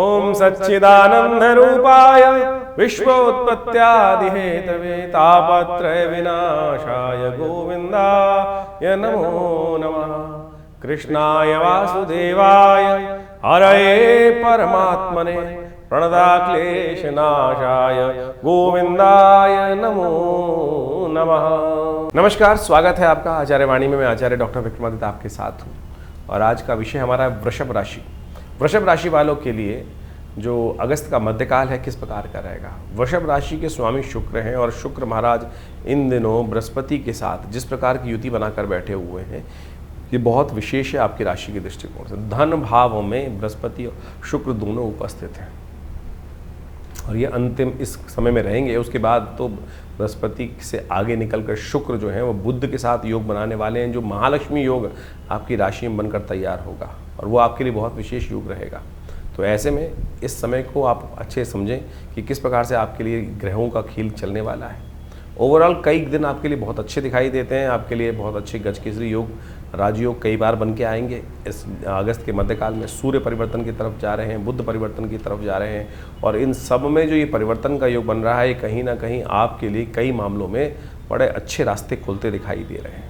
ओम सच्चिदानंद रूपाय विश्वोत्पत्त्यादिहेतवे तापत्रय विनाशाय गोविंदाय नमो नमः। कृष्णाय वासुदेवाय हरये परमात्मने प्रणताक्लेशनाशाय गोविंदाय नमो नमः। नमस्कार, स्वागत है आपका आचार्य वाणी में। मैं आचार्य डॉक्टर विक्रमादित्य आपके साथ हूँ और आज का विषय हमारा है वृषभ राशि। वृषभ राशि वालों के लिए जो अगस्त का मध्यकाल है किस प्रकार का रहेगा। वृषभ राशि के स्वामी शुक्र हैं और शुक्र महाराज इन दिनों बृहस्पति के साथ जिस प्रकार की युति बनाकर बैठे हुए हैं ये बहुत विशेष है आपकी राशि के दृष्टिकोण से। धन भाव में बृहस्पति और शुक्र दोनों उपस्थित हैं और ये अंतिम इस समय में रहेंगे। उसके बाद तो बृहस्पति से आगे निकलकर शुक्र जो है वो बुध के साथ योग बनाने वाले हैं, जो महालक्ष्मी योग आपकी राशि में बनकर तैयार होगा और वो आपके लिए बहुत विशेष योग रहेगा। तो ऐसे में इस समय को आप अच्छे समझें कि किस प्रकार से आपके लिए ग्रहों का खेल चलने वाला है। ओवरऑल कई दिन आपके लिए बहुत अच्छे दिखाई देते हैं। आपके लिए बहुत अच्छे गजकेसरी योग, राजयोग कई बार बन के आएंगे। इस अगस्त के मध्यकाल में सूर्य परिवर्तन की तरफ जा रहे हैं, बुध परिवर्तन की तरफ जा रहे हैं और इन सब में जो ये परिवर्तन का योग बन रहा है कहीं ना कहीं आपके लिए कई मामलों में बड़े अच्छे रास्ते खुलते दिखाई दे रहे हैं।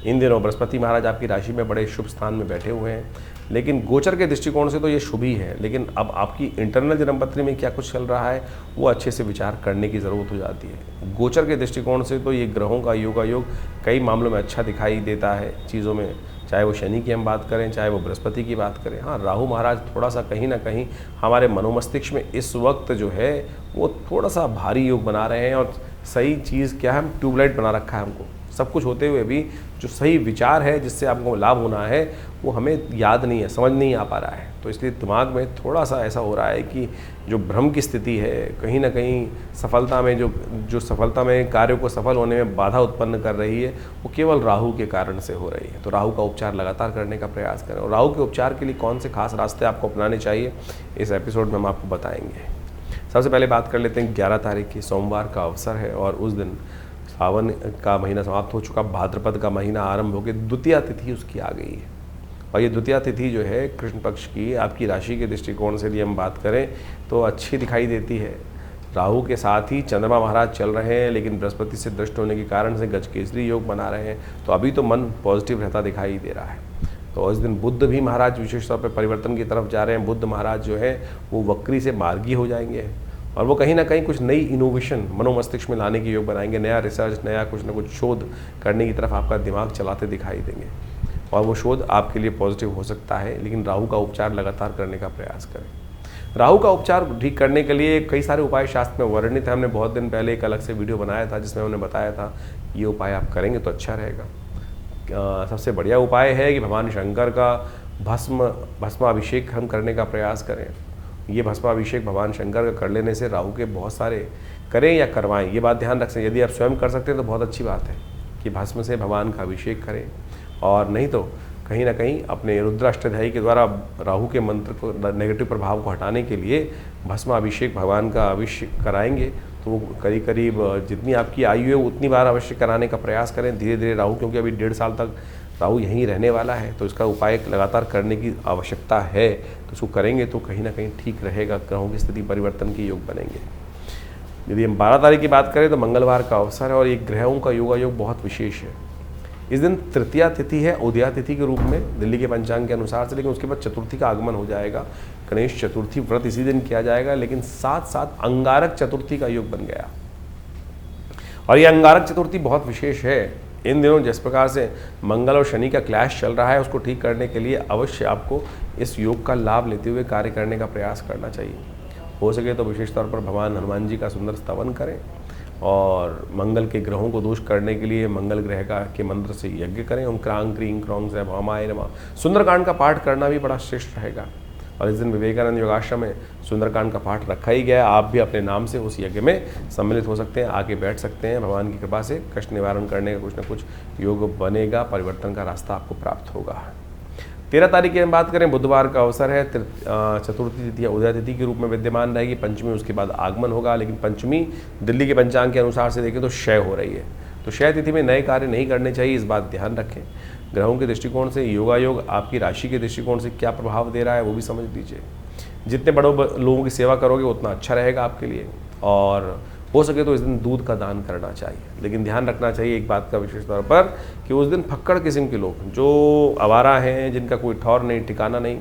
इन दिनों बृहस्पति महाराज आपकी राशि में बड़े शुभ स्थान में बैठे हुए हैं, लेकिन गोचर के दृष्टिकोण से तो ये शुभ ही है, लेकिन अब आपकी इंटरनल जन्मपत्री में क्या कुछ चल रहा है वो अच्छे से विचार करने की ज़रूरत हो जाती है। गोचर के दृष्टिकोण से तो ये ग्रहों का योगायोग कई मामलों में अच्छा दिखाई देता है चीज़ों में, चाहे वो शनि की हम बात करें, चाहे वो बृहस्पति की बात करें। हाँ, राहु महाराज थोड़ा सा कहीं ना कहीं हमारे मनोमस्तिष्क में इस वक्त जो है वो थोड़ा सा भारी योग बना रहे हैं और सही चीज़ क्या है, हम ट्यूबलाइट बना रखा है हमको। सब कुछ होते हुए भी जो सही विचार है जिससे आपको लाभ होना है वो हमें याद नहीं है, समझ नहीं आ पा रहा है। तो इसलिए दिमाग में थोड़ा सा ऐसा हो रहा है कि जो भ्रम की स्थिति है कहीं ना कहीं सफलता में जो सफलता में कार्यों को सफल होने में बाधा उत्पन्न कर रही है वो केवल राहु के कारण से हो रही है। तो राहु का उपचार लगातार करने का प्रयास करें और राहु के उपचार के लिए कौन से खास रास्ते आपको अपनाने चाहिए इस एपिसोड में हम आपको बताएंगे। सबसे पहले बात कर लेते हैं 11 तारीख की सोमवार का अवसर है और उस दिन सावन का महीना समाप्त हो चुका, भाद्रपद का महीना आरंभ होकर द्वितीया तिथि उसकी आ गई है और ये द्वितीया तिथि जो है कृष्ण पक्ष की आपकी राशि के दृष्टिकोण से यदि हम बात करें तो अच्छी दिखाई देती है। राहु के साथ ही चंद्रमा महाराज चल रहे हैं, लेकिन बृहस्पति से दृष्ट होने के कारण से गजकेसरी योग बना रहे हैं, तो अभी तो मन पॉजिटिव रहता दिखाई दे रहा है। तो इस दिन बुध भी महाराज विशेष तौर पर परिवर्तन की तरफ जा रहे हैं। बुध महाराज जो है वो वक्री से मार्गी हो जाएंगे और वो कहीं ना कहीं कुछ नई इनोवेशन मनोमस्तिष्क में लाने की योग बनाएंगे। नया रिसर्च, नया कुछ ना कुछ शोध करने की तरफ आपका दिमाग चलाते दिखाई देंगे और वो शोध आपके लिए पॉजिटिव हो सकता है, लेकिन राहु का उपचार लगातार करने का प्रयास करें। राहु का उपचार ठीक करने के लिए कई सारे उपाय शास्त्र में वर्णित है। हमने बहुत दिन पहले एक अलग से वीडियो बनाया था जिसमें हमने बताया था ये उपाय आप करेंगे तो अच्छा रहेगा। सबसे बढ़िया उपाय है कि भगवान शंकर का भस्माभिषेक हम करने का प्रयास करें। ये भस्माभिषेक भगवान शंकर का कर लेने से राहु के बहुत सारे करें या करवाएं, ये बात ध्यान रखें। यदि आप स्वयं कर सकते हैं तो बहुत अच्छी बात है कि भस्म से भगवान का अभिषेक करें और नहीं तो कहीं ना कहीं अपने रुद्राष्टध्यायी के द्वारा राहु के मंत्र को, नेगेटिव प्रभाव को हटाने के लिए भस्माभिषेक भगवान का अभिषेक कराएंगे तो वो करीब करीब जितनी आपकी आयु है उतनी बार अवश्य कराने का प्रयास करें धीरे धीरे राहु, क्योंकि अभी 1.5 साल तक राहु यहीं रहने वाला है तो इसका उपाय लगातार करने की आवश्यकता है। तो इसको करेंगे तो कहीं ना कहीं ठीक रहेगा, ग्रहों की स्थिति परिवर्तन के योग बनेंगे। यदि हम 12 तारीख की बात करें तो मंगलवार का अवसर है और ये ग्रहों का योगायोग बहुत विशेष है। इस दिन तृतीया तिथि है उदया तिथि के रूप में दिल्ली के पंचांग के अनुसार से, लेकिन उसके बाद चतुर्थी का आगमन हो जाएगा। गणेश चतुर्थी व्रत इसी दिन किया जाएगा, लेकिन साथ साथ अंगारक चतुर्थी का योग बन गया और ये अंगारक चतुर्थी बहुत विशेष है। इन दिनों जिस प्रकार से मंगल और शनि का क्लैश चल रहा है उसको ठीक करने के लिए अवश्य आपको इस योग का लाभ लेते हुए कार्य करने का प्रयास करना चाहिए। हो सके तो विशेष तौर पर भगवान हनुमान जी का सुंदर स्तवन करें और मंगल के ग्रहों को दूष करने के लिए मंगल ग्रह का के मंत्र से यज्ञ करें। ओम क्रांग क्रीं क्रौंग से भामाय नमः सुंदरकांड का पाठ करना भी बड़ा श्रेष्ठ रहेगा और इस दिन विवेकानंद योगाश्रम में सुंदरकांड का पाठ रखा ही गया। आप भी अपने नाम से उस यज्ञ में सम्मिलित हो सकते हैं, आके बैठ सकते हैं। भगवान की कृपा से कष्ट निवारण करने का कुछ न कुछ योग बनेगा, परिवर्तन का रास्ता आपको प्राप्त होगा। 13 तारीख की हम बात करें, बुधवार का अवसर है। चतुर्थी तिथि या उदय तिथि के रूप में विद्यमान रहेगी। पंचमी उसके बाद आगमन होगा, लेकिन पंचमी दिल्ली के पंचांग के अनुसार से देखें तो क्षय हो रही है, तो क्षय तिथि में नए कार्य नहीं करने चाहिए, इस बात ध्यान रखें। ग्रहों के दृष्टिकोण से योगायोग आपकी राशि के दृष्टिकोण से क्या प्रभाव दे रहा है वो भी समझ लीजिए। जितने लोगों की सेवा करोगे उतना अच्छा रहेगा आपके लिए। और हो सके तो इस दिन दूध का दान करना चाहिए। लेकिन ध्यान रखना चाहिए एक बात का विशेष तौर पर कि उस दिन फक्कड़ किस्म के लोग जो आवारा हैं, जिनका कोई ठौर नहीं, ठिकाना नहीं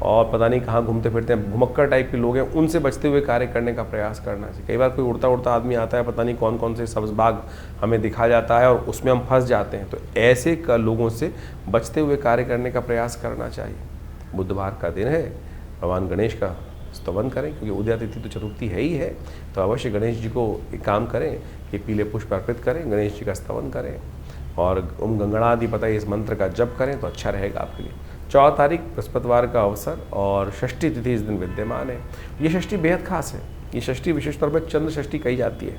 और पता नहीं कहाँ घूमते फिरते हैं, घुमक्कड़ टाइप के लोग हैं, उनसे बचते हुए कार्य करने का प्रयास करना चाहिए। कई बार कोई उड़ता उड़ता आदमी आता है, पता नहीं कौन कौन से सब्ज बाग हमें दिखा जाता है और उसमें हम फंस जाते हैं। तो ऐसे लोगों से बचते हुए कार्य करने का प्रयास करना चाहिए। बुधवार का दिन है, भगवान गणेश का स्तवन करें, क्योंकि उदया तिथि तो चतुर्थी है ही है। तो अवश्य गणेश जी को एक काम करें कि पीले पुष्प अर्पित करें, गणेश जी का स्तवन करें और ओम गंगणाधिपतये इस मंत्र का जप करें तो अच्छा रहेगा आपके लिए। 14 तारीख बृहस्पतिवार का अवसर और षष्ठी तिथि इस दिन विद्यमान है। ये षष्ठी बेहद खास है। ये षष्ठी विशेष तौर पर चंद्र षष्ठी कही जाती है।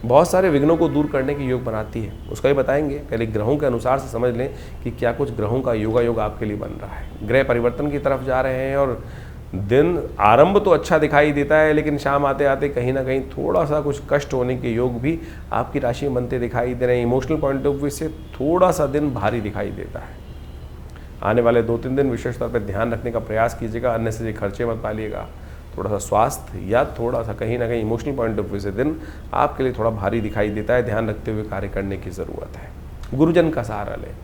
बहुत सारे विघ्नों को दूर करने के योग बनाती है, उसका भी बताएंगे। पहले ग्रहों के अनुसार से समझ लें कि क्या कुछ ग्रहों का योग आपके लिए बन रहा है। ग्रह परिवर्तन की तरफ जा रहे हैं और दिन आरंभ तो अच्छा दिखाई देता है, लेकिन शाम आते आते कहीं ना कहीं थोड़ा सा कुछ कष्ट होने के योग भी आपकी राशि में बनते दिखाई दे रहे हैं। इमोशनल पॉइंट ऑफ व्यू से थोड़ा सा दिन भारी दिखाई देता है। आने वाले 2-3 दिन विशेष तौर पर ध्यान रखने का प्रयास कीजिएगा, अननेसेसरी खर्चे मत पालिएगा। थोड़ा सा स्वास्थ्य या थोड़ा सा कहीं ना कहीं इमोशनल पॉइंट ऑफ व्यू से दिन आपके लिए थोड़ा भारी दिखाई देता है। ध्यान रखते हुए कार्य करने की ज़रूरत है। गुरुजन का सहारा लें,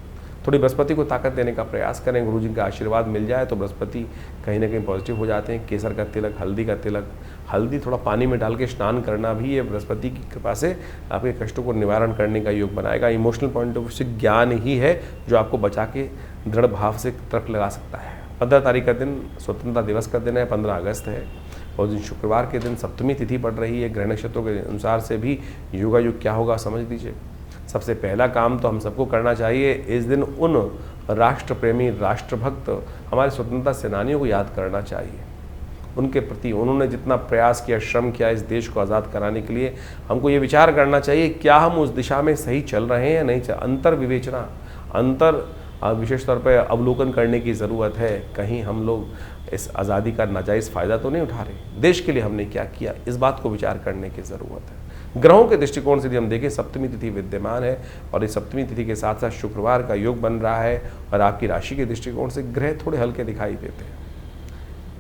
थोड़ी बृहस्पति को ताकत देने का प्रयास करें। गुरुजी का आशीर्वाद मिल जाए तो बृहस्पति कहीं ना कहीं पॉजिटिव हो जाते हैं। केसर का तिलक, हल्दी का तिलक, हल्दी थोड़ा पानी में डाल के स्नान करना भी ये बृहस्पति की कृपा से आपके कष्टों को निवारण करने का योग बनाएगा। इमोशनल पॉइंट ऑफ व्यू से ज्ञान ही है जो आपको बचा के दृढ़ भाव से तरफ लगा सकता है। 15 तारीख का दिन स्वतंत्रता दिवस का दिन है, 15 अगस्त है। उस दिन शुक्रवार के दिन सप्तमी तिथि पड़ रही है। ग्रह नक्षत्रों के अनुसार से भी योगा युग क्या होगा समझ लीजिए। सबसे पहला काम तो हम सबको करना चाहिए इस दिन उन राष्ट्र प्रेमी, राष्ट्रभक्त हमारे स्वतंत्रता सेनानियों को याद करना चाहिए। उनके प्रति उन्होंने जितना प्रयास किया, श्रम किया इस देश को आज़ाद कराने के लिए, हमको ये विचार करना चाहिए क्या हम उस दिशा में सही चल रहे हैं या नहीं। अंतर विवेचना, विशेष तौर पर अवलोकन करने की ज़रूरत है। कहीं हम लोग इस आज़ादी का नाजायज़ फ़ायदा तो नहीं उठा रहे। देश के लिए हमने क्या किया, इस बात को विचार करने की ज़रूरत है। ग्रहों के दृष्टिकोण से यदि हम देखें, सप्तमी तिथि विद्यमान है और इस सप्तमी तिथि के साथ साथ शुक्रवार का योग बन रहा है और आपकी राशि के दृष्टिकोण से ग्रह थोड़े हल्के दिखाई देते हैं।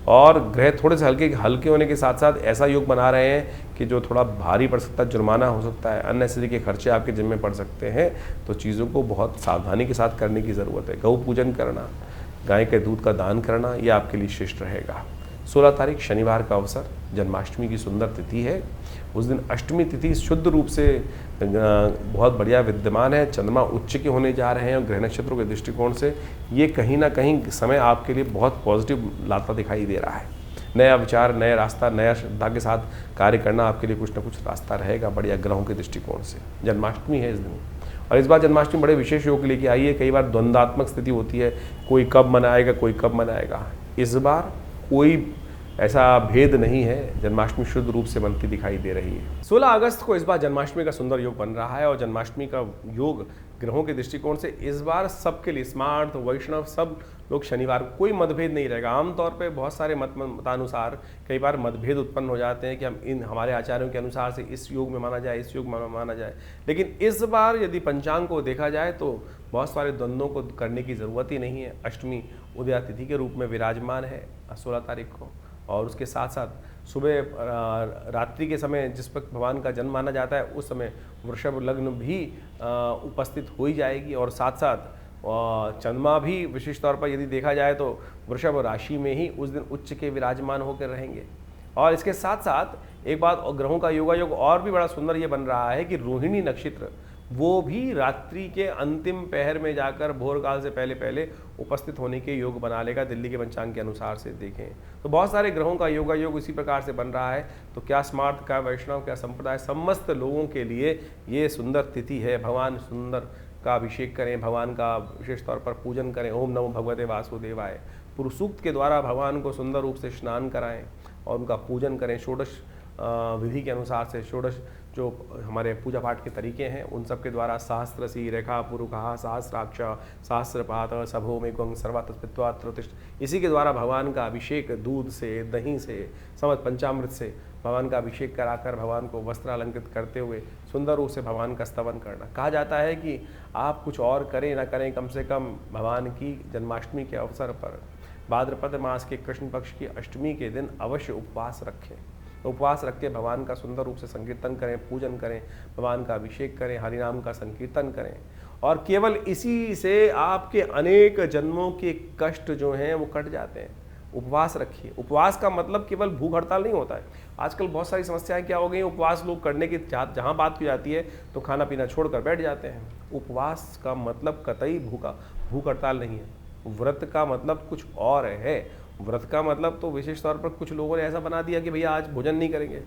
और ग्रह थोड़े से हल्के होने के साथ साथ ऐसा योग बना रहे हैं कि जो थोड़ा भारी पड़ सकता है, जुर्माना हो सकता है, अननेसेसरी के खर्चे आपके जिम्मे पड़ सकते हैं। तो चीज़ों को बहुत सावधानी के साथ करने की ज़रूरत है। गौ पूजन करना, गाय के दूध का दान करना, यह आपके लिए श्रेष्ठ रहेगा। 16 तारीख शनिवार का अवसर, जन्माष्टमी की सुंदर तिथि है। उस दिन अष्टमी तिथि शुद्ध रूप से बहुत बढ़िया विद्यमान है। चंद्रमा उच्च के होने जा रहे हैं और ग्रह नक्षत्रों के दृष्टिकोण से ये कहीं ना कहीं समय आपके लिए बहुत पॉजिटिव लाता दिखाई दे रहा है। नया विचार, नया रास्ता, नया श्रद्धा के साथ कार्य करना आपके लिए कुछ ना कुछ रास्ता रहेगा बढ़िया ग्रहों के दृष्टिकोण से। जन्माष्टमी है इस दिन और इस बार जन्माष्टमी बड़े विशेष योग लेके आई है। कई बार द्वंद्वात्मक स्थिति होती है, कोई कब मनाएगा, कोई कब मनाएगा। इस बार कोई ऐसा भेद नहीं है, जन्माष्टमी शुद्ध रूप से बनती दिखाई दे रही है। 16 अगस्त को इस बार जन्माष्टमी का सुंदर योग बन रहा है और जन्माष्टमी का योग ग्रहों के दृष्टिकोण से इस बार सबके लिए, स्मार्ट, वैष्णव, सब लोग शनिवार को कोई मतभेद नहीं रहेगा। आमतौर पे बहुत सारे मतानुसार कई बार मतभेद उत्पन्न हो जाते हैं कि हम हमारे आचार्यों के अनुसार से इस योग में माना जाए, इस योग में माना जाए। लेकिन इस बार यदि पंचांग को देखा जाए तो बहुत सारे द्वंद्वों को करने की ज़रूरत ही नहीं है। अष्टमी उदया तिथि के रूप में विराजमान है 16 तारीख को और उसके साथ साथ सुबह रात्रि के समय जिस वक्त भगवान का जन्म माना जाता है उस समय वृषभ लग्न भी उपस्थित हो ही जाएगी और साथ साथ चंद्रमा भी विशेष तौर पर यदि देखा जाए तो वृषभ राशि में ही उस दिन उच्च के विराजमान होकर रहेंगे। और इसके साथ साथ एक बात, ग्रहों का योग और भी बड़ा सुंदर ये बन रहा है कि रोहिणी नक्षत्र वो भी रात्रि के अंतिम पहर में जाकर भोर काल से पहले पहले उपस्थित होने के योग बना लेगा। दिल्ली के पंचांग के अनुसार से देखें तो बहुत सारे ग्रहों का योग इसी प्रकार से बन रहा है। तो क्या स्मार्ट, क्या वैष्णव, क्या संप्रदाय, समस्त लोगों के लिए ये सुंदर तिथि है। भगवान सुंदर का अभिषेक करें, भगवान का विशेष तौर पर पूजन करें। ओम नमो भगवते वासुदेवाय पुरुष सूक्त के द्वारा भगवान को सुंदर रूप से स्नान कराएं और उनका पूजन करें। षोडश विधि के अनुसार से षोडश जो हमारे पूजा पाठ के तरीके हैं उन सब के द्वारा सहस्रसी रेखा पुरुखा सहस्राक्ष सहस्रपात सभो में गंग सर्वात्मत्वात्रोतिष्ठ, इसी के द्वारा भगवान का अभिषेक दूध से, दही से, समस्त पंचामृत से भगवान का अभिषेक कराकर भगवान को वस्त्र अलंकृत करते हुए सुंदर रूप से भगवान का स्तवन करना। कहा जाता है कि आप कुछ और करें ना करें, कम से कम भगवान की जन्माष्टमी के अवसर पर भाद्रपद मास के कृष्ण पक्ष की अष्टमी के दिन अवश्य उपवास रखें। उपवास रख के भगवान का सुंदर रूप से संकीर्तन करें, पूजन करें, भगवान का अभिषेक करें, हरिनाम का संकीर्तन करें, और केवल इसी से आपके अनेक जन्मों के कष्ट जो हैं वो कट जाते हैं। उपवास रखिए। उपवास का मतलब केवल भूख हड़ताल नहीं होता है। आजकल बहुत सारी समस्याएं क्या हो गई, उपवास लोग करने की जहाँ बात की जाती है तो खाना पीना छोड़कर बैठ जाते हैं। उपवास का मतलब कतई भूख हड़ताल नहीं है। व्रत का मतलब कुछ और है। व्रत का मतलब तो विशेष तौर पर कुछ लोगों ने ऐसा बना दिया कि भैया आज भोजन नहीं करेंगे।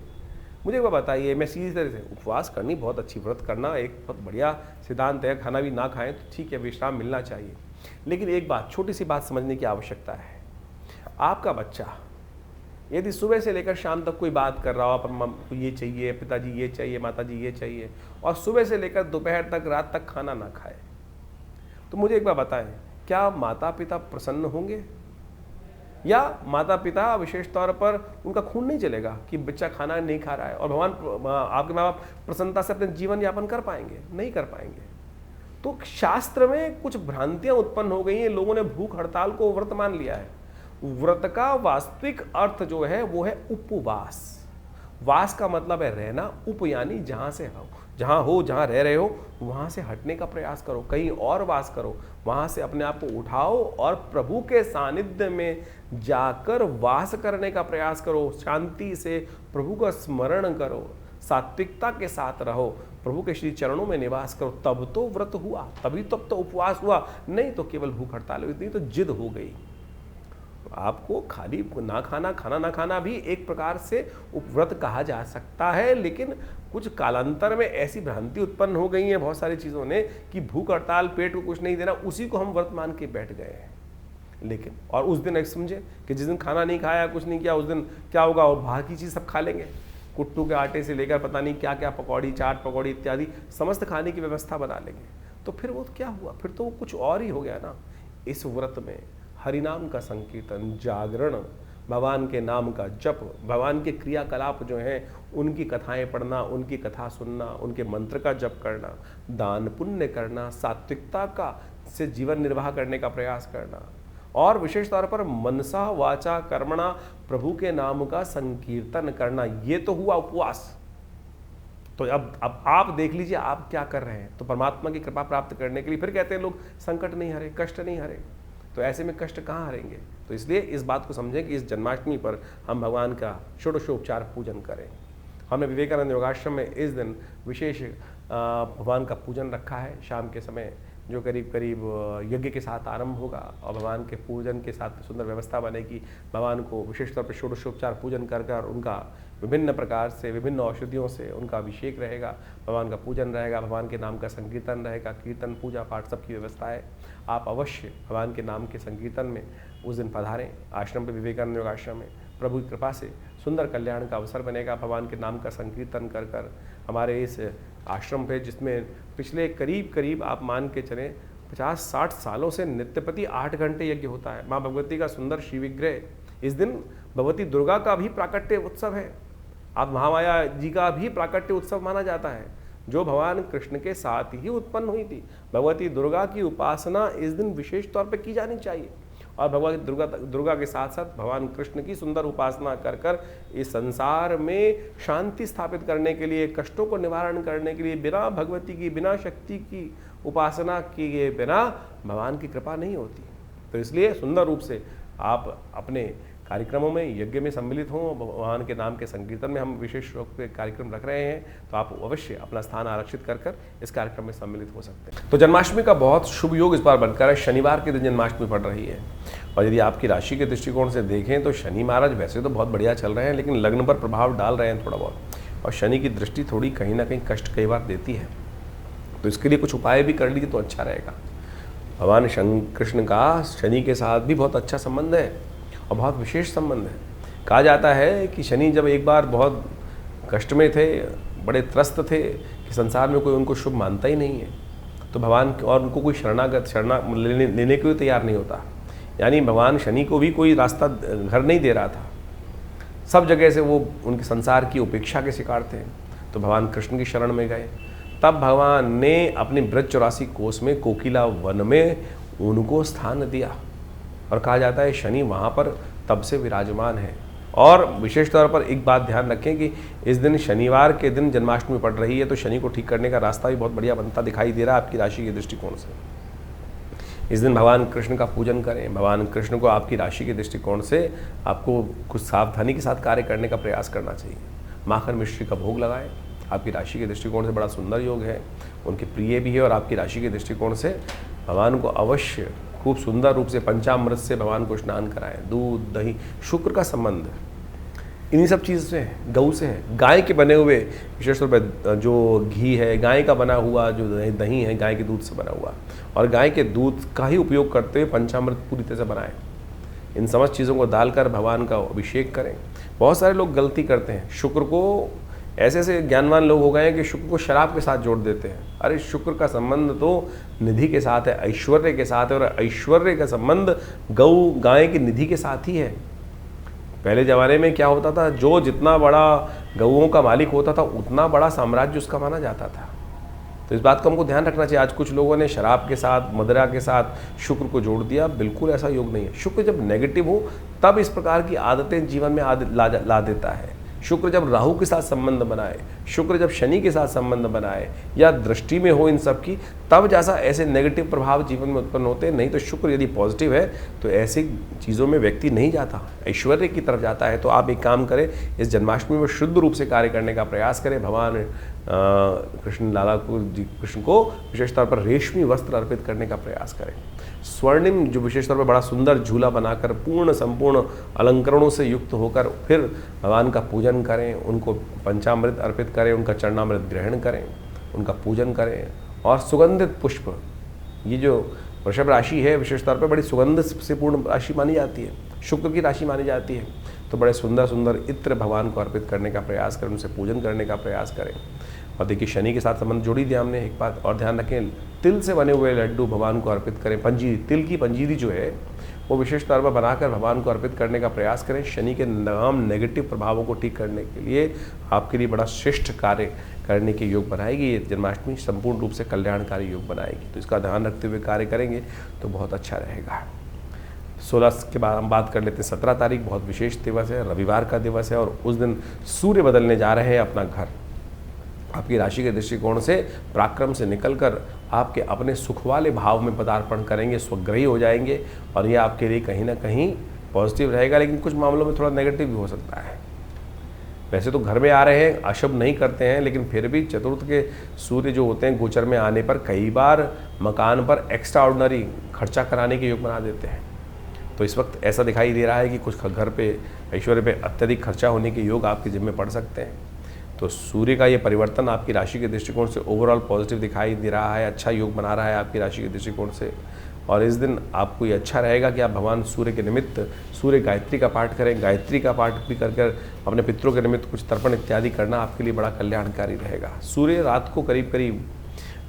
मुझे वो बताइए, मैं सीधी तरह से, उपवास करनी बहुत अच्छी, व्रत करना एक बहुत बढ़िया सिद्धांत है। खाना भी ना खाएं तो ठीक है, विश्राम मिलना चाहिए। लेकिन एक बात, छोटी सी बात समझने की आवश्यकता है। आपका बच्चा यदि सुबह से लेकर शाम तक कोई बात कर रहा हो, अपन ये चाहिए, पिताजी ये चाहिए, माताजी ये चाहिए, और सुबह से लेकर दोपहर तक, रात तक खाना ना खाए, तो मुझे एक बात बताएं, क्या माता पिता प्रसन्न होंगे? या माता पिता विशेष तौर पर उनका खून नहीं चलेगा कि बच्चा खाना नहीं खा रहा है, और भगवान आपके माँ बाप प्रसन्नता से अपने जीवन यापन कर पाएंगे? नहीं कर पाएंगे। तो शास्त्र में कुछ भ्रांतियां उत्पन्न हो गई हैं। लोगों ने भूख हड़ताल को व्रत मान लिया है। व्रत का वास्तविक अर्थ जो है वो है उपवास। वास का मतलब है रहना, उप यानी जहां से हो, जहां रह रहे हो वहां से हटने का प्रयास करो, कहीं और वास करो, वहां से अपने आप को उठाओ और प्रभु के सानिध्य में जाकर वास करने का प्रयास करो। शांति से प्रभु का स्मरण करो, सात्विकता के साथ रहो, प्रभु के श्री चरणों में निवास करो, तब तो व्रत हुआ, तभी तब तो उपवास हुआ। नहीं तो केवल भूख हड़ताल हुई, नहीं तो जिद हो गई। आपको खाली खाना ना खाना भी एक प्रकार से उपव्रत कहा जा सकता है। लेकिन कुछ कालांतर में ऐसी भ्रांति उत्पन्न हो गई है बहुत सारी चीज़ों ने कि भूख हड़ताल, पेट को कुछ नहीं देना, उसी को हम व्रत मान के बैठ गए हैं। लेकिन और उस दिन एक समझे कि जिस दिन खाना नहीं खाया, कुछ नहीं किया, उस दिन क्या होगा, और बाहर की चीज़ सब खा लेंगे। कुट्टू के आटे से लेकर पता नहीं क्या क्या, पकौड़ी, चाट पकौड़ी इत्यादि समस्त खाने की व्यवस्था बना लेंगे। तो फिर वो क्या हुआ, फिर तो वो कुछ और ही हो गया ना। इस व्रत में हरिनाम का संकीर्तन, जागरण, भगवान के नाम का जप, भगवान के क्रियाकलाप जो हैं उनकी कथाएं पढ़ना, उनकी कथा सुनना, उनके मंत्र का जप करना, दान पुण्य करना, सात्विकता का से जीवन निर्वाह करने का प्रयास करना, और विशेष तौर पर मनसा वाचा कर्मणा प्रभु के नाम का संकीर्तन करना, ये तो हुआ उपवास। तो अब आप देख लीजिए आप क्या कर रहे हैं। तो परमात्मा की कृपा प्राप्त करने के लिए फिर कहते हैं लोग संकट नहीं हरे, कष्ट नहीं हरे। तो ऐसे में कष्ट कहाँ हरेंगे? तो इसलिए इस बात को समझें कि इस जन्माष्टमी पर हम भगवान का षोडशोपचार पूजन करें। हमने विवेकानंद योगाश्रम में इस दिन विशेष भगवान का पूजन रखा है शाम के समय, जो करीब करीब यज्ञ के साथ आरंभ होगा और भगवान के पूजन के साथ सुंदर व्यवस्था बनेगी। भगवान को विशेष तौर पर षोडशोपचार पूजन कर कर उनका विभिन्न प्रकार से, विभिन्न औषधियों से उनका अभिषेक रहेगा, भगवान का पूजन रहेगा, भगवान के नाम का संकीर्तन रहेगा, कीर्तन पूजा पाठ सबकी व्यवस्था है। आप अवश्य भगवान के नाम के संकीर्तन में उस दिन पधारें आश्रम पे, विवेकानंद योग आश्रम में। प्रभु की कृपा से सुंदर कल्याण का अवसर बनेगा। भगवान के नाम का संकीर्तन कर कर हमारे इस आश्रम पे, जिसमें पिछले करीब आप मान के चलें 50-60 सालों से नित्यपति 8 घंटे यज्ञ होता है। माँ भगवती का सुंदर श्री विग्रह, इस दिन भगवती दुर्गा का भी प्राकट्य उत्सव है, आप महामाया जी का भी प्राकट्य उत्सव माना जाता है, जो भगवान कृष्ण के साथ ही उत्पन्न हुई थी। भगवती दुर्गा की उपासना इस दिन विशेष तौर पर की जानी चाहिए, और भगवती दुर्गा के साथ साथ भगवान कृष्ण की सुंदर उपासना कर कर इस संसार में शांति स्थापित करने के लिए, कष्टों को निवारण करने के लिए, बिना भगवती की, बिना शक्ति की उपासना किए बिना भगवान की कृपा नहीं होती। तो इसलिए सुंदर रूप से आप अपने कार्यक्रमों में, यज्ञ में सम्मिलित हों। भगवान के नाम के संकीर्तन में हम विशेष रूप से कार्यक्रम रख रहे हैं, तो आप अवश्य अपना स्थान आरक्षित कर कर इस कार्यक्रम में सम्मिलित हो सकते हैं। तो जन्माष्टमी का बहुत शुभ योग इस बार बनकर है। शनिवार के दिन जन्माष्टमी पड़ रही है, और यदि आपकी राशि के दृष्टिकोण से देखें तो शनि महाराज वैसे तो बहुत बढ़िया चल रहे हैं, लेकिन लग्न पर प्रभाव डाल रहे हैं थोड़ा बहुत, और शनि की दृष्टि थोड़ी कहीं ना कहीं कष्ट कई बार देती है। तो इसके लिए कुछ उपाय भी कर लीजिए तो अच्छा रहेगा। भगवान कृष्ण का शनि के साथ भी बहुत अच्छा संबंध है और बहुत विशेष संबंध है। कहा जाता है कि शनि जब एक बार बहुत कष्ट में थे, बड़े त्रस्त थे कि संसार में कोई उनको शुभ मानता ही नहीं है, तो भगवान और उनको कोई लेने को तैयार नहीं होता। यानी भगवान शनि को भी कोई रास्ता घर नहीं दे रहा था, सब जगह से वो उनके संसार की उपेक्षा के शिकार थे। तो भगवान कृष्ण की शरण में गए, तब भगवान ने अपने ब्रज 84 कोस में कोकिला वन में उनको स्थान दिया। और कहा जाता है शनि वहाँ पर तब से विराजमान है। और विशेष तौर पर एक बात ध्यान रखें कि इस दिन शनिवार के दिन जन्माष्टमी पड़ रही है, तो शनि को ठीक करने का रास्ता भी बहुत बढ़िया बनता दिखाई दे रहा है आपकी राशि के दृष्टिकोण से। इस दिन भगवान कृष्ण का पूजन करें। भगवान कृष्ण को आपकी राशि के दृष्टिकोण से आपको कुछ सावधानी के साथ कार्य करने का प्रयास करना चाहिए। माखन मिश्री का भोग लगाएं। आपकी राशि के दृष्टिकोण से बड़ा सुंदर योग है, उनके प्रिय भी है। और आपकी राशि के दृष्टिकोण से भगवान को अवश्य खूब सुंदर रूप से पंचामृत से भगवान को स्नान कराएं। दूध, दही, शुक्र का संबंध इन्हीं सब चीज़ से है, गऊ से है। गाय के बने हुए विशेष तौर पर जो घी है, गाय का बना हुआ जो दही है, गाय के दूध से बना हुआ, और गाय के दूध का ही उपयोग करते हुए पंचामृत पूरी तरह से बनाएं। इन समस्त चीज़ों को डालकर भगवान का अभिषेक करें। बहुत सारे लोग गलती करते हैं, शुक्र को ऐसे ऐसे ज्ञानवान लोग हो गए हैं कि शुक्र को शराब के साथ जोड़ देते हैं। अरे शुक्र का संबंध तो निधि के साथ है, ऐश्वर्य के साथ है, और ऐश्वर्य का संबंध गाय की निधि के साथ ही है। पहले ज़माने में क्या होता था, जो जितना बड़ा गऊओं का मालिक होता था उतना बड़ा साम्राज्य उसका माना जाता था। तो इस बात को हमको ध्यान रखना चाहिए। आज कुछ लोगों ने शराब के साथ, मदिरा के साथ शुक्र को जोड़ दिया, बिल्कुल ऐसा योग नहीं है। शुक्र जब नेगेटिव हो तब इस प्रकार की आदतें जीवन में ला देता है। शुक्र जब राहु के साथ संबंध बनाए, शुक्र जब शनि के साथ संबंध बनाए या दृष्टि में हो इन सब की, तब जैसा ऐसे नेगेटिव प्रभाव जीवन में उत्पन्न होते हैं। नहीं तो शुक्र यदि पॉजिटिव है तो ऐसी चीज़ों में व्यक्ति नहीं जाता, ऐश्वर्य की तरफ जाता है। तो आप एक काम करें, इस जन्माष्टमी में शुद्ध रूप से कार्य करने का प्रयास करें। भगवान कृष्ण लाला को कृष्ण को विशेष तौर पर रेशमी वस्त्र अर्पित करने का प्रयास करें। स्वर्णिम जो विशेष तौर पर बड़ा सुंदर झूला बनाकर पूर्ण संपूर्ण अलंकरणों से युक्त होकर फिर भगवान का पूजन करें, उनको पंचामृत अर्पित करें, उनका चरणामृत ग्रहण करें, उनका पूजन करें। और सुगंधित पुष्प, ये जो वृषभ राशि है विशेष तौर पर बड़ी सुगंध से पूर्ण राशि मानी जाती है, शुक्र की राशि मानी जाती है। तो बड़े सुंदर सुंदर इत्र भगवान को अर्पित करने का प्रयास करें, उनसे पूजन करने का प्रयास करें। और देखिए शनि के साथ संबंध जोड़ी दिया हमने। एक बात और ध्यान रखें, तिल से बने हुए लड्डू भगवान को अर्पित करें। पंजीरी, तिल की पंजीरी जो है वो विशेष तौर पर बनाकर भगवान को अर्पित करने का प्रयास करें। शनि के तमाम नेगेटिव प्रभावों को ठीक करने के लिए आपके लिए बड़ा श्रेष्ठ कार्य करने के योग बनाएगी। ये जन्माष्टमी संपूर्ण रूप से कल्याणकारी योग बनाएगी। तो इसका ध्यान रखते हुए कार्य करेंगे तो बहुत अच्छा रहेगा। 16 के बाद हम बात कर लेते हैं 17 तारीख, बहुत विशेष दिवस है, रविवार का दिवस है। और उस दिन सूर्य बदलने जा रहे हैं अपना घर। आपकी राशि के दृष्टिकोण से पराक्रम से निकलकर आपके अपने सुख वाले भाव में पदार्पण करेंगे, स्वग्रही हो जाएंगे। और ये आपके लिए कहीं ना कहीं पॉजिटिव रहेगा, लेकिन कुछ मामलों में थोड़ा नेगेटिव भी हो सकता है। वैसे तो घर में आ रहे हैं, अशुभ नहीं करते हैं, लेकिन फिर भी चतुर्थ के सूर्य जो होते हैं गोचर में आने पर कई बार मकान पर एक्स्ट्रा ऑर्डिनरी खर्चा कराने के योग बना देते हैं। तो इस वक्त ऐसा दिखाई दे रहा है कि कुछ घर पे ऐश्वर्य पे अत्यधिक खर्चा होने के योग आपके जिम्मे पड़ सकते हैं। तो सूर्य का ये परिवर्तन आपकी राशि के दृष्टिकोण से ओवरऑल पॉजिटिव दिखाई दे रहा है, अच्छा योग बना रहा है आपकी राशि के दृष्टिकोण से। और इस दिन आपको ये अच्छा रहेगा कि आप भगवान सूर्य के निमित्त सूर्य गायत्री का पाठ करें। गायत्री का पाठ भी कर अपने पितरों के निमित्त कुछ तर्पण इत्यादि करना आपके लिए बड़ा कल्याणकारी रहेगा। सूर्य रात को करीब करीब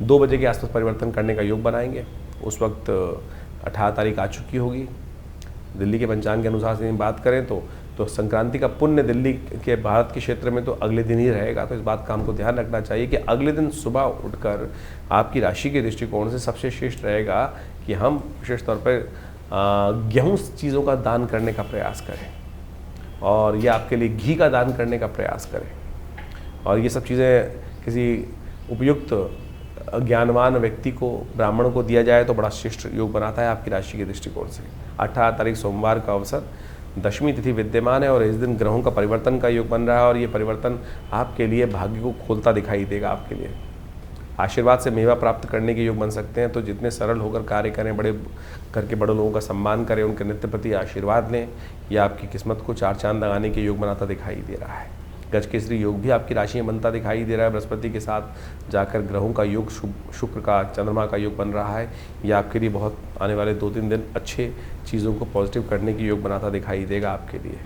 2 बजे के आसपास परिवर्तन करने का योग बनाएंगे। उस वक्त 18 तारीख आ चुकी होगी। दिल्ली के पंचांग के अनुसार से बात करें तो संक्रांति का पुण्य दिल्ली के भारत के क्षेत्र में तो अगले दिन ही रहेगा। तो इस बात का हमको ध्यान रखना चाहिए कि अगले दिन सुबह उठकर आपकी राशि के दृष्टिकोण से सबसे श्रेष्ठ रहेगा कि हम विशेष तौर पर गेहूँ चीज़ों का दान करने का प्रयास करें, और ये आपके लिए घी का दान करने का प्रयास करें। और ये सब चीज़ें किसी उपयुक्त ज्ञानवान व्यक्ति को, ब्राह्मण को दिया जाए तो बड़ा श्रेष्ठ योग बनाता है आपकी राशि के दृष्टिकोण से। 18 तारीख सोमवार का अवसर, दशमी तिथि विद्यमान है और इस दिन ग्रहों का परिवर्तन का योग बन रहा है। और ये परिवर्तन आपके लिए भाग्य को खोलता दिखाई देगा। आपके लिए आशीर्वाद से मेवा प्राप्त करने के योग बन सकते हैं। तो जितने सरल होकर कार्य करें, बड़े घर के बड़े लोगों का सम्मान करें, उनके नित्य प्रति आशीर्वाद लें, यह आपकी किस्मत को 4 चांद लगाने के योग बनाता दिखाई दे रहा है। गज केसरी योग भी आपकी राशि में बनता दिखाई दे रहा है। बृहस्पति के साथ जाकर ग्रहों का योग, शुक्र का, चंद्रमा का योग बन रहा है। यह आपके लिए बहुत आने वाले 2-3 दिन अच्छे चीज़ों को पॉजिटिव करने की योग बनाता दिखाई देगा आपके लिए।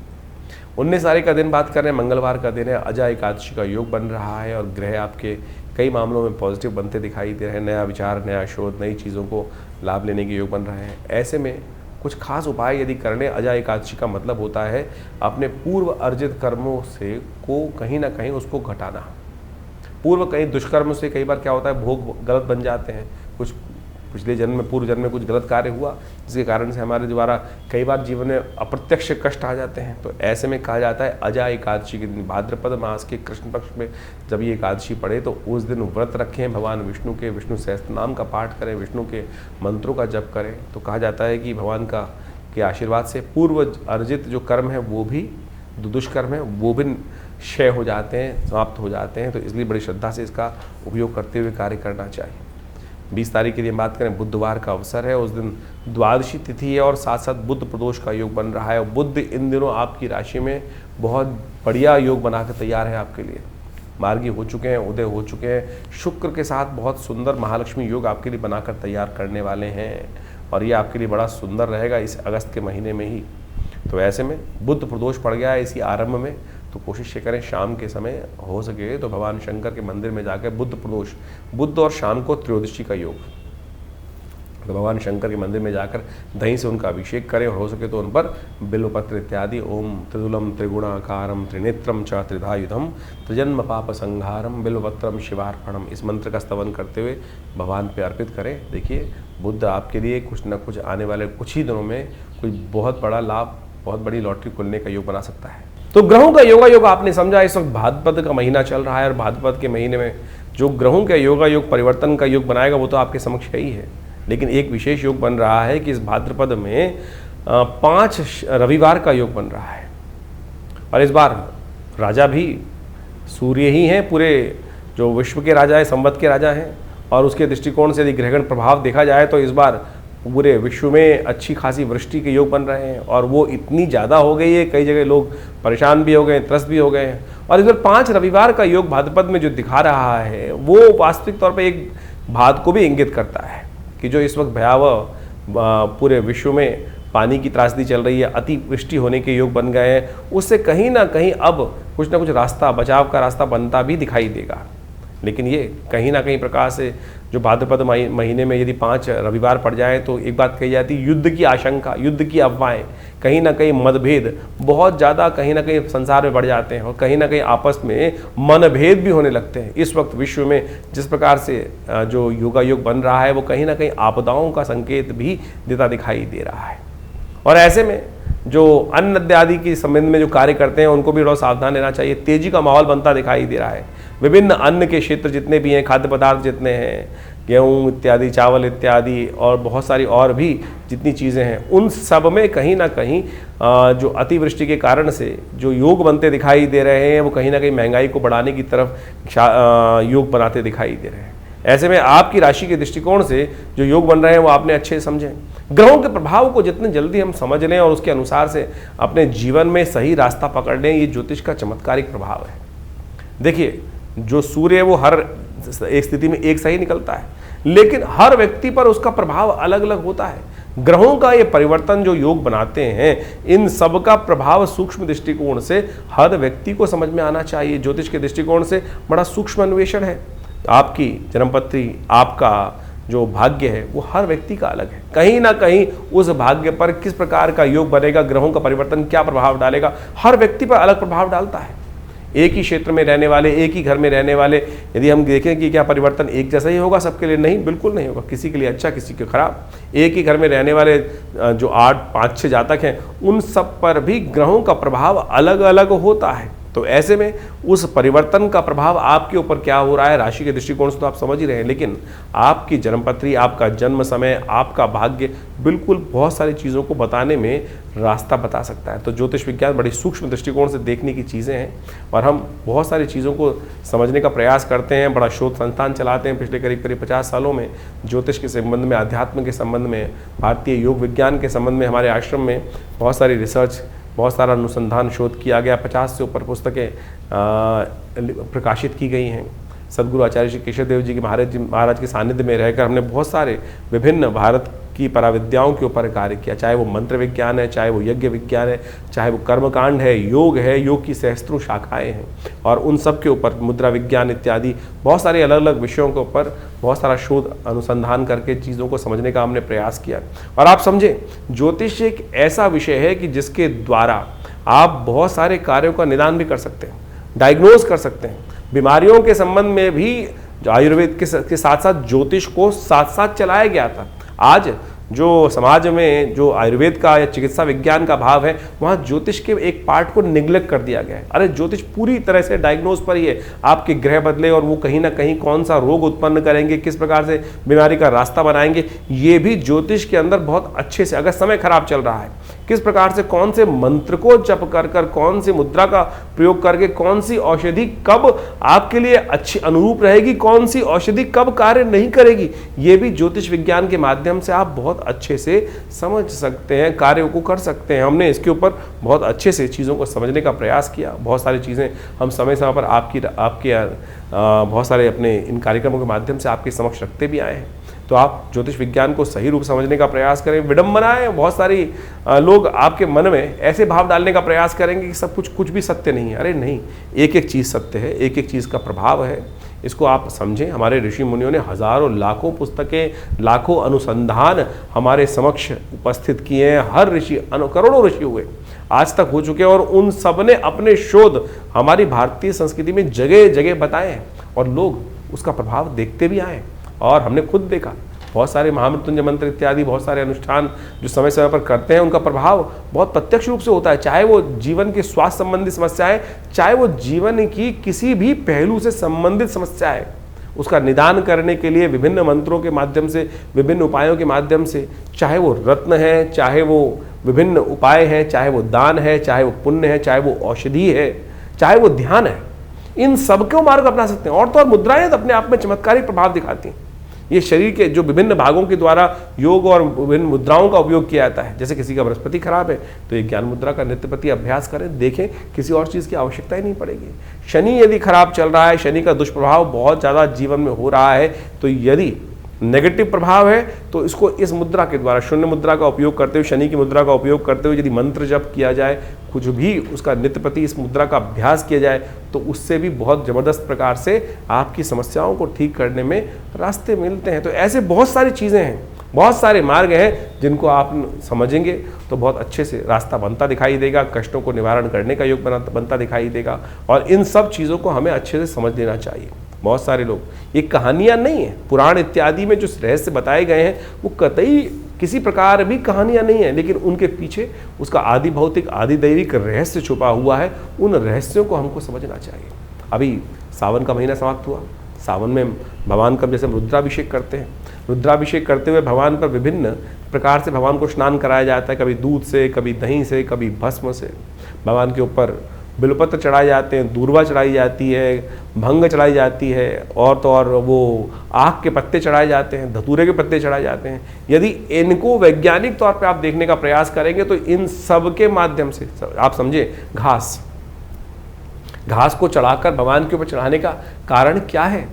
19 तारीख का दिन बात कर रहे हैं, मंगलवार का दिन है। अजा एकादशी का योग बन रहा है और ग्रह आपके कई मामलों में पॉजिटिव बनते दिखाई दे रहे हैं। नया विचार, नया शोध, नई चीज़ों को लाभ लेने के योग बन रहे हैं। ऐसे में कुछ खास उपाय यदि करने, अजा एकादशी का मतलब होता है अपने पूर्व अर्जित कर्मों से को कहीं ना कहीं उसको घटाना। पूर्व कहीं दुष्कर्म से कई बार क्या होता है, भोग गलत बन जाते हैं, कुछ पिछले जन्म में, पूर्व जन्म में कुछ गलत कार्य हुआ जिसके कारण से हमारे द्वारा कई बार जीवन में अप्रत्यक्ष कष्ट आ जाते हैं। तो ऐसे में कहा जाता है अजा एकादशी के दिन, भाद्रपद मास के कृष्ण पक्ष में जब ये एकादशी पड़े तो उस दिन व्रत रखें, भगवान विष्णु के विष्णु सहस्त्र नाम का पाठ करें, विष्णु के मंत्रों का जप करें। तो कहा जाता है कि भगवान के आशीर्वाद से पूर्व अर्जित जो कर्म है वो भी, जो दुष्कर्म है वो भी क्षय हो जाते हैं, समाप्त हो जाते हैं। तो इसलिए बड़ी श्रद्धा से इसका उपयोग करते हुए कार्य करना चाहिए। 20 तारीख की यदि बात करें, बुधवार का अवसर है, उस दिन द्वादशी तिथि है और साथ साथ बुध प्रदोष का योग बन रहा है। और बुध इन दिनों आपकी राशि में बहुत बढ़िया योग बनाकर तैयार है आपके लिए, मार्गी हो चुके हैं, उदय हो चुके हैं। शुक्र के साथ बहुत सुंदर महालक्ष्मी योग आपके लिए बनाकर तैयार करने वाले हैं और ये आपके लिए बड़ा सुंदर रहेगा इस अगस्त के महीने में ही। तो ऐसे में बुध प्रदोष पड़ गया है इसी आरंभ में, तो कोशिश ये करें शाम के समय हो सके तो भगवान शंकर के मंदिर में जाकर बुध प्रदोष, बुध और शाम को त्रयोदशी का योग, तो भगवान शंकर के मंदिर में जाकर दही से उनका अभिषेक करें और हो सके तो उन पर बिल्वपत्र इत्यादि ओम त्रिदुलम त्रिगुणाकारम त्रिनेत्रम च त्रिधायुधम त्रिजन्म पाप संहारम बिल्वपत्रम शिवार्पणम, इस मंत्र का स्तवन करते हुए भगवान पे अर्पित करें। देखिए बुध आपके लिए कुछ न कुछ आने वाले कुछ ही दिनों में कोई बहुत बड़ा लाभ, बहुत बड़ी लॉटरी खुलने का योग बना सकता है। तो ग्रहों का योगा योग आपने समझा। इस वक्त भाद्रपद का महीना चल रहा है और भाद्रपद के महीने में जो ग्रहों का योगा योग परिवर्तन का योग बनाएगा वो तो आपके समक्ष ही है, लेकिन एक विशेष योग बन रहा है कि इस भाद्रपद में 5 रविवार का योग बन रहा है और इस बार राजा भी सूर्य ही हैं, पूरे जो विश्व के राजा है, संवत के राजा हैं। और उसके दृष्टिकोण से यदि ग्रहगण प्रभाव देखा जाए तो इस बार पूरे विश्व में अच्छी खासी वृष्टि के योग बन रहे हैं और वो इतनी ज़्यादा हो गई है, कई जगह लोग परेशान भी हो गए, त्रस्त भी हो गए हैं। और इस बार 5 रविवार का योग भाद्रपद में जो दिखा रहा है वो वास्तविक तौर पर एक बात को भी इंगित करता है कि जो इस वक्त भयावह पूरे विश्व में पानी की त्रासदी चल रही है, अतिवृष्टि होने के योग बन गए हैं, उससे कहीं ना कहीं अब कुछ ना कुछ रास्ता, बचाव का रास्ता बनता भी दिखाई देगा। लेकिन ये कहीं ना कहीं प्रकार से जो भाद्रपद महीने में यदि 5 रविवार पड़ जाए तो एक बात कही जाती है, युद्ध की आशंका, युद्ध की अफवाहें, कहीं ना कहीं मतभेद बहुत ज़्यादा कहीं ना कहीं संसार में बढ़ जाते हैं और कहीं ना कहीं आपस में मनभेद भी होने लगते हैं। इस वक्त विश्व में जिस प्रकार से जो योगा योग बन रहा है वो कहीं ना कहीं आपदाओं का संकेत भी देता दिखाई दे रहा है। और ऐसे में जो अन्न इत्यादि के संबंध में जो कार्य करते हैं उनको भी थोड़ा सावधान रहना चाहिए। तेजी का माहौल बनता दिखाई दे रहा है। विभिन्न अन्न के क्षेत्र जितने भी हैं, खाद्य पदार्थ जितने हैं, गेहूँ इत्यादि, चावल इत्यादि और बहुत सारी और भी जितनी चीज़ें हैं, उन सब में कहीं ना कहीं जो अतिवृष्टि के कारण से जो योग बनते दिखाई दे रहे हैं वो कहीं ना कहीं महंगाई को बढ़ाने की तरफ योग बनाते दिखाई दे रहे हैं। ऐसे में आपकी राशि के दृष्टिकोण से जो योग बन रहे हैं वो आपने अच्छे समझें। ग्रहों के प्रभाव को जितने जल्दी हम समझ लें और उसके अनुसार से अपने जीवन में सही रास्ता पकड़ लें, ये ज्योतिष का चमत्कारिक प्रभाव है। देखिए जो सूर्य है वो हर एक स्थिति में एक सही निकलता है, लेकिन हर व्यक्ति पर उसका प्रभाव अलग अलग होता है। ग्रहों का ये परिवर्तन जो योग बनाते हैं, इन सब का प्रभाव सूक्ष्म दृष्टिकोण से हर व्यक्ति को समझ में आना चाहिए। ज्योतिष के दृष्टिकोण से बड़ा सूक्ष्म अन्वेषण है। आपकी जन्मपत्री, आपका जो भाग्य है वो हर व्यक्ति का अलग है। कहीं ना कहीं उस भाग्य पर किस प्रकार का योग बनेगा, ग्रहों का परिवर्तन क्या प्रभाव डालेगा, हर व्यक्ति पर अलग प्रभाव डालता है। एक ही क्षेत्र में रहने वाले, एक ही घर में रहने वाले, यदि हम देखें कि क्या परिवर्तन एक जैसा ही होगा सबके लिए, नहीं, बिल्कुल नहीं होगा। किसी के लिए अच्छा, किसी के खराब। एक ही घर में रहने वाले जो 8, 5, 6 जातक हैं, उन सब पर भी ग्रहों का प्रभाव अलग अलग होता है। तो ऐसे में उस परिवर्तन का प्रभाव आपके ऊपर क्या हो रहा है, राशि के दृष्टिकोण से तो आप समझ ही रहे हैं, लेकिन आपकी जन्मपत्री, आपका जन्म समय, आपका भाग्य बिल्कुल बहुत सारी चीज़ों को बताने में रास्ता बता सकता है। तो ज्योतिष विज्ञान बड़ी सूक्ष्म दृष्टिकोण से देखने की चीज़ें हैं और हम बहुत सारी चीज़ों को समझने का प्रयास करते हैं। बड़ा शोध संस्थान चलाते हैं पिछले करीब 50 सालों में। ज्योतिष के संबंध में, अध्यात्म के संबंध में, भारतीय योग विज्ञान के संबंध में हमारे आश्रम में बहुत सारी रिसर्च, बहुत सारा अनुसंधान, शोध किया गया। 50 से ऊपर पुस्तकें प्रकाशित की गई हैं। सदगुरु आचार्य श्री केशव देव जी के महाराज के सानिध्य में रहकर हमने बहुत सारे विभिन्न भारत की पराविद्याओं के ऊपर कार्य किया, चाहे वो मंत्र विज्ञान है, चाहे वो यज्ञ विज्ञान है, चाहे वो कर्मकांड है, योग की सहस्त्रों शाखाएं हैं और उन सब के ऊपर मुद्रा विज्ञान इत्यादि बहुत सारे अलग अलग विषयों के ऊपर बहुत सारा शोध अनुसंधान करके चीज़ों को समझने का हमने प्रयास किया। और आप समझें, ज्योतिष एक ऐसा विषय है कि जिसके द्वारा आप बहुत सारे कार्यों का निदान भी कर सकते हैं, डायग्नोज कर सकते हैं। बीमारियों के संबंध में भी जो आयुर्वेद के साथ साथ ज्योतिष को साथ साथ चलाया गया था। आज जो समाज में जो आयुर्वेद का या चिकित्सा विज्ञान का भाव है, वहाँ ज्योतिष के एक पार्ट को निग्लेक्ट कर दिया गया है। अरे ज्योतिष पूरी तरह से डायग्नोज पर ही है, आपके ग्रह बदले और वो कहीं ना कहीं कौन सा रोग उत्पन्न करेंगे, किस प्रकार से बीमारी का रास्ता बनाएंगे, ये भी ज्योतिष के अंदर बहुत अच्छे से, अगर समय खराब चल रहा है, किस प्रकार से कौन से मंत्र को जप कर कर, कौन सी मुद्रा का प्रयोग करके, कौन सी औषधि कब आपके लिए अच्छी अनुरूप रहेगी, कौन सी औषधि कब कार्य नहीं करेगी, ये भी ज्योतिष विज्ञान के माध्यम से आप बहुत अच्छे से समझ सकते हैं, कार्यों को कर सकते हैं। हमने इसके ऊपर बहुत अच्छे से चीज़ों को समझने का प्रयास किया। बहुत सारी चीज़ें हम समय समय पर आपके बहुत सारे अपने इन कार्यक्रमों के माध्यम से आपके समक्ष रखते भी आए हैं। तो आप ज्योतिष विज्ञान को सही रूप समझने का प्रयास करें। विडंबनाएं, बहुत सारी लोग आपके मन में ऐसे भाव डालने का प्रयास करेंगे कि सब कुछ भी सत्य नहीं है। अरे नहीं, एक एक चीज़ सत्य है, एक एक चीज़ का प्रभाव है, इसको आप समझें। हमारे ऋषि मुनियों ने हजारों लाखों पुस्तकें, लाखों अनुसंधान हमारे समक्ष उपस्थित किए हैं। हर ऋषि, करोड़ों ऋषि हुए आज तक हो चुके हैं, और उन सब ने अपने शोध हमारी भारतीय संस्कृति में जगह जगह बताए हैं, और लोग उसका प्रभाव देखते भी आए। और हमने खुद देखा, बहुत सारे महामृत्युंजय मंत्र इत्यादि बहुत सारे अनुष्ठान जो समय समय पर करते हैं, उनका प्रभाव बहुत प्रत्यक्ष रूप से होता है। चाहे वो जीवन के स्वास्थ्य संबंधी समस्याएं, चाहे वो जीवन की किसी भी पहलू से संबंधित समस्याएं, उसका निदान करने के लिए विभिन्न मंत्रों के माध्यम से, विभिन्न उपायों के माध्यम से, चाहे वो रत्न है, चाहे वो विभिन्न उपाय हैं, चाहे वो दान है, चाहे वो पुण्य है, चाहे वो औषधि है, चाहे वो ध्यान है, इन सबको मार्ग अपना सकते हैं। और तो और मुद्राएं तो अपने आप में चमत्कारी प्रभाव दिखाती हैं। ये शरीर के जो विभिन्न भागों के द्वारा योग और विभिन्न मुद्राओं का उपयोग किया जाता है। जैसे किसी का बृहस्पति खराब है तो ये ज्ञान मुद्रा का नित्य प्रति अभ्यास करें, देखें, किसी और चीज़ की आवश्यकता ही नहीं पड़ेगी। शनि यदि खराब चल रहा है, शनि का दुष्प्रभाव बहुत ज़्यादा जीवन में हो रहा है, तो यदि नेगेटिव प्रभाव है तो इसको इस मुद्रा के द्वारा, शून्य मुद्रा का उपयोग करते हुए, शनि की मुद्रा का उपयोग करते हुए यदि मंत्र जप किया जाए, कुछ भी उसका नित्य प्रति इस मुद्रा का अभ्यास किया जाए, तो उससे भी बहुत ज़बरदस्त प्रकार से आपकी समस्याओं को ठीक करने में रास्ते मिलते हैं। तो ऐसे बहुत सारी चीज़ें हैं, बहुत सारे मार्ग हैं जिनको आप समझेंगे तो बहुत अच्छे से रास्ता बनता दिखाई देगा, कष्टों को निवारण करने का योग बनता दिखाई देगा। और इन सब चीज़ों को हमें अच्छे से समझ लेना चाहिए। बहुत सारे लोग, ये कहानियाँ नहीं है, पुराण इत्यादि में जो रहस्य बताए गए हैं वो कतई किसी प्रकार भी कहानियाँ नहीं है, लेकिन उनके पीछे उसका आदि भौतिक आदि दैविक रहस्य छुपा हुआ है। उन रहस्यों को हमको समझना चाहिए। अभी सावन का महीना समाप्त हुआ, सावन में भगवान का जैसे हम रुद्राभिषेक करते हैं, रुद्राभिषेक करते हुए भगवान पर विभिन्न प्रकार से भगवान को स्नान कराया जाता है, कभी दूध से, कभी दही से, कभी भस्म से। भगवान के ऊपर बिलपत्र चढ़ाए जाते हैं, दूर्वा चढ़ाई जाती है, भंग चढ़ाई जाती है, और तो और वो आक के पत्ते चढ़ाए जाते हैं, धतूरे के पत्ते चढ़ाए जाते हैं। यदि इनको वैज्ञानिक तौर पे आप देखने का प्रयास करेंगे तो इन सब के माध्यम से आप समझे, घास को चढ़ाकर भगवान के ऊपर चढ़ाने का कारण क्या है?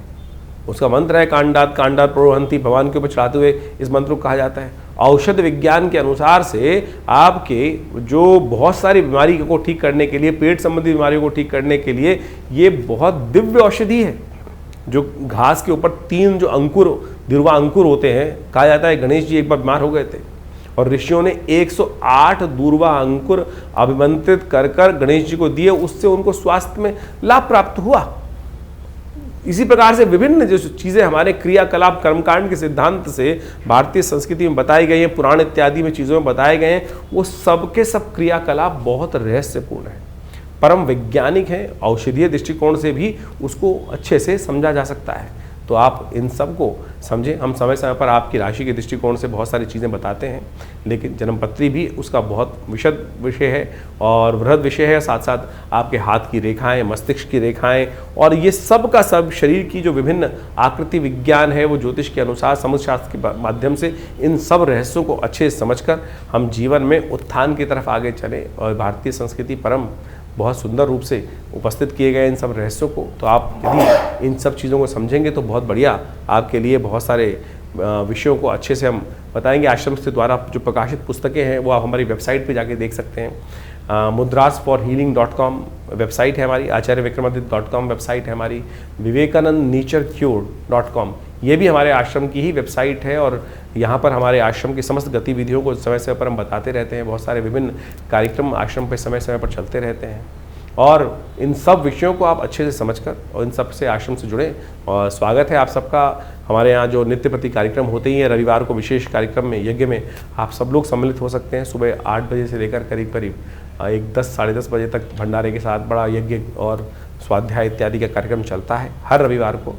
उसका मंत्र है कांडात कांडात प्रोहंती। भगवान के ऊपर चढ़ाते हुए इस मंत्र को कहा जाता है। औषध विज्ञान के अनुसार से आपके जो बहुत सारी बीमारी को ठीक करने के लिए, पेट संबंधी बीमारियों को ठीक करने के लिए ये बहुत दिव्य औषधि है। जो घास के ऊपर 3 जो अंकुर, दिरवा अंकुर होते हैं, कहा जाता है गणेश जी एक बार बीमार हो गए थे और ऋषियों ने 108 दूर्वा अंकुर अभिमंत्रित कर कर गणेश जी को दिए, उससे उनको स्वास्थ्य में लाभ प्राप्त हुआ। इसी प्रकार से विभिन्न जो चीज़ें हमारे क्रियाकलाप कर्मकांड के सिद्धांत से भारतीय संस्कृति में बताई गई हैं, पुराण इत्यादि में चीज़ों में बताए गए हैं, वो सब के सब क्रियाकलाप बहुत रहस्यपूर्ण हैं, परम वैज्ञानिक हैं। औषधीय दृष्टिकोण से भी उसको अच्छे से समझा जा सकता है। तो आप इन सब को समझें। हम समय समय पर आपकी राशि के दृष्टिकोण से बहुत सारी चीज़ें बताते हैं, लेकिन जन्मपत्री भी उसका बहुत विशद विषय है और वृहद विषय है। साथ साथ आपके हाथ की रेखाएं, मस्तिष्क की रेखाएं और ये सब का सब शरीर की जो विभिन्न आकृति विज्ञान है, वो ज्योतिष के अनुसार समुद्र शास्त्र के माध्यम से इन सब रहस्यों को अच्छे से समझकर हम जीवन में उत्थान की तरफ आगे चलें। और भारतीय संस्कृति परम बहुत सुंदर रूप से उपस्थित किए गए इन सब रहस्यों को, तो आप यदि इन सब चीज़ों को समझेंगे तो बहुत बढ़िया आपके लिए बहुत सारे विषयों को अच्छे से हम बताएंगे। आश्रम के द्वारा जो प्रकाशित पुस्तकें हैं वो आप हमारी वेबसाइट पे जाके देख सकते हैं। mudrasforhealing.com वेबसाइट है हमारी, acharyavikramaditya.com वेबसाइट है हमारी, vivekanandnaturecure.com ये भी हमारे आश्रम की ही वेबसाइट है। और यहाँ पर हमारे आश्रम की समस्त गतिविधियों को समय समय पर हम बताते रहते हैं। बहुत सारे विभिन्न कार्यक्रम आश्रम पे समय समय पर चलते रहते हैं। और इन सब विषयों को आप अच्छे से समझकर और इन सब से आश्रम से जुड़ें। और स्वागत है आप सबका हमारे यहाँ जो नित्य प्रति कार्यक्रम होते ही हैं। रविवार को विशेष कार्यक्रम में, यज्ञ में आप सब लोग सम्मिलित हो सकते हैं। सुबह 8 बजे से लेकर करीब करीब 10 साढ़े 10 बजे तक भंडारे के साथ बड़ा यज्ञ और स्वाध्याय इत्यादि का कार्यक्रम चलता है हर रविवार को।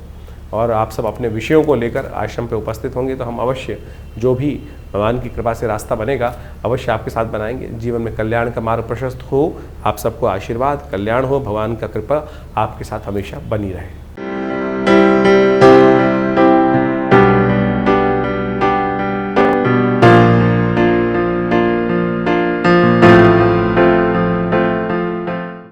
और आप सब अपने विषयों को लेकर आश्रम पे उपस्थित होंगे तो हम अवश्य जो भी भगवान की कृपा से रास्ता बनेगा अवश्य आपके साथ बनाएंगे। जीवन में कल्याण का मार्ग प्रशस्त हो, आप सबको आशीर्वाद, कल्याण हो, भगवान का कृपा आपके साथ हमेशा बनी रहे।